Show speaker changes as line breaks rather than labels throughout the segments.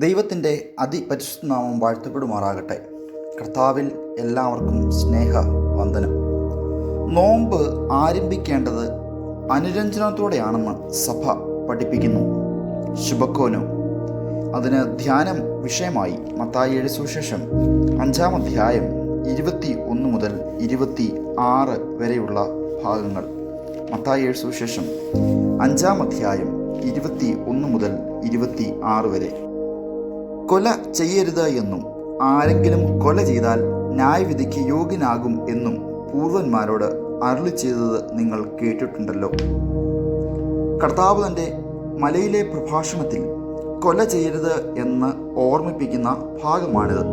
ദൈവത്തിൻ്റെ അതിപരിശുദ്ധനാമം വാഴ്ത്തപ്പെടുമാറാകട്ടെ. കർത്താവിൽ എല്ലാവർക്കും സ്നേഹ വന്ദനം. നോമ്പ് ആരംഭിക്കേണ്ടത് അനുരഞ്ജനത്തോടെയാണെന്ന് സഭ പഠിപ്പിക്കുന്നു. ശുഭക്കോനോ അതിന് ധ്യാനം വിഷയമായി മത്തായി എഴുതിയ സുവിശേഷം 5-ാം അധ്യായം 21 മുതൽ 26 വരെയുള്ള ഭാഗങ്ങൾ. മത്തായി എഴുതിയ സുവിശേഷം 5-ാം അധ്യായം 21 മുതൽ 26 വരെ. കൊല ചെയ്യരുത് എന്നും ആരെങ്കിലും കൊല ചെയ്താൽ ന്യായവിധിക്ക് യോഗ്യനാകും എന്നും പൂർവന്മാരോട് അരുളി ചെയ്തത് നിങ്ങൾ കേട്ടിട്ടുണ്ടല്ലോ. കർത്താവ് തൻ്റെ മലയിലെ പ്രഭാഷണത്തിൽ കൊല ചെയ്യരുത് എന്ന് ഓർമ്മിപ്പിക്കുന്ന ഭാഗമാണിത്.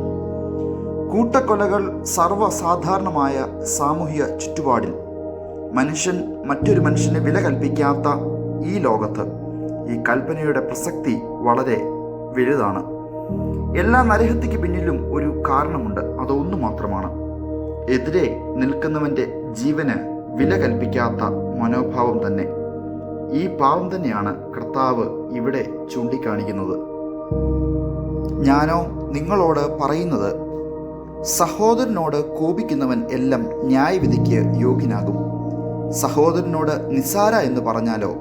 കൂട്ടക്കൊലകൾ സർവ്വസാധാരണമായ സാമൂഹിക ചുറ്റുപാടിൽ മനുഷ്യൻ മറ്റൊരു മനുഷ്യന് വില കൽപ്പിക്കാത്ത ഈ ലോകത്ത് ഈ കൽപ്പനയുടെ പ്രസക്തി വളരെ വലുതാണ്. എല്ലാ നരഹത്യയ്ക്ക് പിന്നിലും ഒരു കാരണമുണ്ട്. അതൊന്നു മാത്രമാണ്: എതിരെ നിൽക്കുന്നവൻ്റെ ജീവന് വില കൽപ്പിക്കാത്ത മനോഭാവം തന്നെ. ഈ പാവം തന്നെയാണ് കർത്താവ് ഇവിടെ ചൂണ്ടിക്കാണിക്കുന്നത്. ഞാനോ നിങ്ങളോട് പറയുന്നത്, സഹോദരനോട് കോപിക്കുന്നവൻ എല്ലാം ന്യായവിധിക്ക് യോഗ്യനാകും. സഹോദരനോട് നിസ്സാര എന്ന് പറഞ്ഞാലോ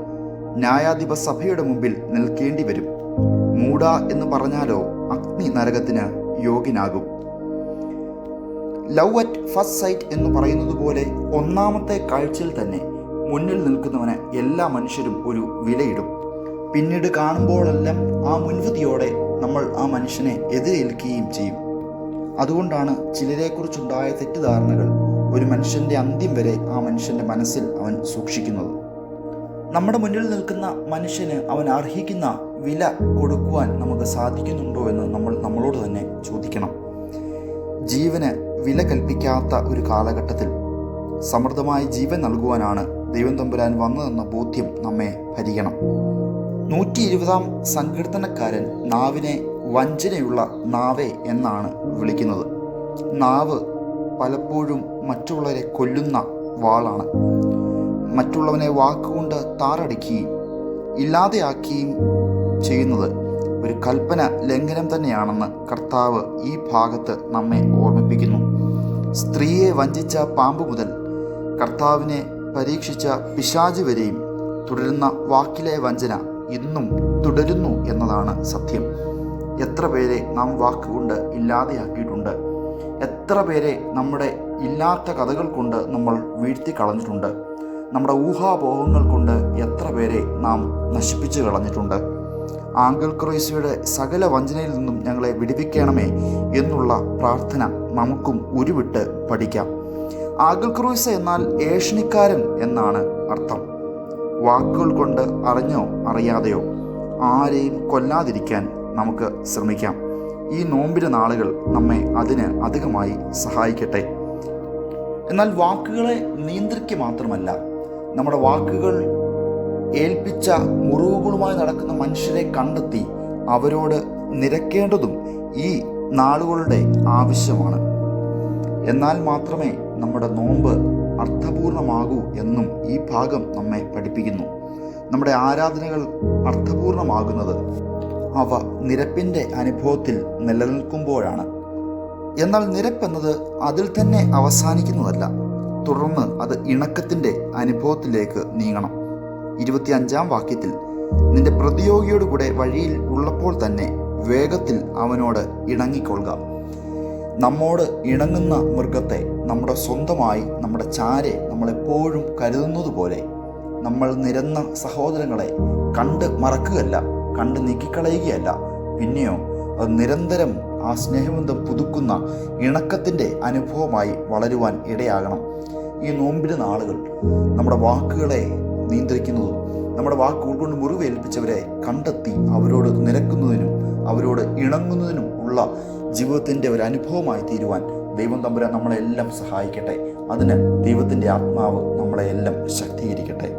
ന്യായാധിപ സഭയുടെ മുമ്പിൽ നിൽക്കേണ്ടി വരും. മൂഢ എന്ന് പറഞ്ഞാലോ അഗ്നി നരകത്തിന് യോഗ്യനാകും. ലവ് അറ്റ് ഫസ്റ്റ് സൈറ്റ് എന്ന് പറയുന്നത് പോലെ ഒന്നാമത്തെ കാഴ്ചയിൽ തന്നെ മുന്നിൽ നിൽക്കുന്നവന് എല്ലാ മനുഷ്യരും ഒരു വിലയിടും. പിന്നീട് കാണുമ്പോഴെല്ലാം ആ മുൻവിധിയോടെ നമ്മൾ ആ മനുഷ്യനെ എതിരേൽക്കുകയും ചെയ്യും. അതുകൊണ്ടാണ് ചിലരെക്കുറിച്ചുണ്ടായ തെറ്റിദ്ധാരണകൾ ഒരു മനുഷ്യൻ്റെ അന്ത്യം വരെ ആ മനുഷ്യൻ്റെ മനസ്സിൽ അവൻ സൂക്ഷിക്കുന്നത്. നമ്മുടെ മുന്നിൽ നിൽക്കുന്ന മനുഷ്യന് അവൻ അർഹിക്കുന്ന വില കൊടുക്കുവാൻ നമുക്ക് സാധിക്കുന്നുണ്ടോ എന്ന് നമ്മളോട് തന്നെ ചോദിക്കണം. ജീവന് വില കൽപ്പിക്കാത്ത ഒരു കാലഘട്ടത്തിൽ സമൃദ്ധമായി ജീവൻ നൽകുവാനാണ് ദൈവം തമ്പുരാൻ വന്നതെന്ന ബോധ്യം നമ്മെ ഭരിക്കണം. 120-ാം സങ്കീർത്തനക്കാരൻ നാവിനെ വഞ്ചനയുള്ള നാവേ എന്നാണ് വിളിക്കുന്നത്. നാവ് പലപ്പോഴും മറ്റുള്ളവരെ കൊല്ലുന്ന വാളാണ്. മറ്റുള്ളവനെ വാക്കുകൊണ്ട് താറടിക്കുകയും ഇല്ലാതെയാക്കുകയും ചെയ്യുന്നത് ഒരു കൽപ്പന ലംഘനം തന്നെയാണെന്ന് കർത്താവ് ഈ ഭാഗത്ത് നമ്മെ ഓർമ്മിപ്പിക്കുന്നു. സ്ത്രീയെ വഞ്ചിച്ച പാമ്പ് മുതൽ കർത്താവിനെ പരീക്ഷിച്ച പിശാച് വരെയും തുടരുന്ന വാക്കിലെ വഞ്ചന ഇന്നും തുടരുന്നു എന്നതാണ് സത്യം. എത്ര പേരെ നാം വാക്കുകൊണ്ട് ഇല്ലാതെയാക്കിയിട്ടുണ്ട്. എത്ര പേരെ നമ്മുടെ ഇല്ലാത്ത കഥകൾ കൊണ്ട് നമ്മൾ വീഴ്ത്തി കളഞ്ഞിട്ടുണ്ട്. നമ്മുടെ ഊഹാപോഹങ്ങൾ കൊണ്ട് എത്ര പേരെ നാം നശിപ്പിച്ചു കളഞ്ഞിട്ടുണ്ട്. ആംഗൽ ക്രൈസ്തയുടെ സകല വഞ്ചനയിൽ നിന്നും ഞങ്ങളെ വിടുവിക്കണമേ എന്നുള്ള പ്രാർത്ഥന നമുക്കും ഉരുവിട്ട് പഠിക്കാം. ആംഗൽ ക്രൂയ്സ എന്നാൽ ഏഷണിക്കാരൻ എന്നാണ് അർത്ഥം. വാക്കുകൾ കൊണ്ട് അറിഞ്ഞോ അറിയാതെയോ ആരെയും കൊല്ലാതിരിക്കാൻ നമുക്ക് ശ്രമിക്കാം. ഈ നോമ്പിൻ്റെ നാളുകൾ നമ്മെ അതിന് അധികമായി സഹായിക്കട്ടെ. എന്നാൽ വാക്കുകളെ നിയന്ത്രിക്കുക മാത്രമല്ല, നമ്മുടെ വാക്കുകൾ ഏൽപ്പിച്ച മുറിവുകളുമായി നടക്കുന്ന മനുഷ്യരെ കണ്ടെത്തി അവരോട് നിരക്കേണ്ടതും ഈ നാളുകളുടെ ആവശ്യമാണ്. എന്നാൽ മാത്രമേ നമ്മുടെ നോമ്പ് അർത്ഥപൂർണമാകൂ എന്നും ഈ ഭാഗം നമ്മെ പഠിപ്പിക്കുന്നു. നമ്മുടെ ആരാധനകൾ അർത്ഥപൂർണമാകുന്നത് അവ നിരപ്പിൻ്റെ അനുഭവത്തിൽ നിലനിൽക്കുമ്പോഴാണ്. എന്നാൽ നിരപ്പെന്നത് അതിൽ തന്നെ അവസാനിക്കുന്നതല്ല. തുടർന്ന് അത് ഇണക്കത്തിൻ്റെ അനുഭവത്തിലേക്ക് നീങ്ങണം. 25-ാം വാക്യത്തിൽ, നിന്റെ പ്രതിയോഗിയോട് കൂടെ വഴിയിൽ ഉള്ളപ്പോൾ തന്നെ വേഗത്തിൽ അവനോട് ഇണങ്ങിക്കൊള്ളുക. നമ്മോട് ഇണങ്ങുന്ന മൃഗത്തെ നമ്മുടെ സ്വന്തമായി നമ്മുടെ ചാരെ നമ്മളെപ്പോഴും കരുതുന്നത് പോലെ നമ്മൾ നിരന്ന സഹോദരങ്ങളെ കണ്ട് മറക്കുകയല്ല, കണ്ട് നീക്കിക്കളയുകയല്ല, പിന്നെയോ അത് നിരന്തരം ആ സ്നേഹബന്ധം പുതുക്കുന്ന ഇണക്കത്തിൻ്റെ അനുഭവമായി വളരുവാൻ ഇടയാകണം. ഈ നോമ്പിന് നാളുകൾ നമ്മുടെ വാക്കുകളെ നിയന്ത്രിക്കുന്നതും നമ്മുടെ വാക്കുകൾ കൊണ്ട് മുറിവേൽപ്പിച്ചവരെ കണ്ടെത്തി അവരോട് നിരക്കുന്നതിനും അവരോട് ഇണങ്ങുന്നതിനും ഉള്ള ജീവിതത്തിൻ്റെ ഒരു അനുഭവമായി തീരുവാൻ ദൈവം തമ്പുരാൻ നമ്മളെല്ലാം സഹായിക്കട്ടെ. അതിന് ദൈവത്തിൻ്റെ ആത്മാവ് നമ്മളെല്ലാം ശക്തീകരിക്കട്ടെ.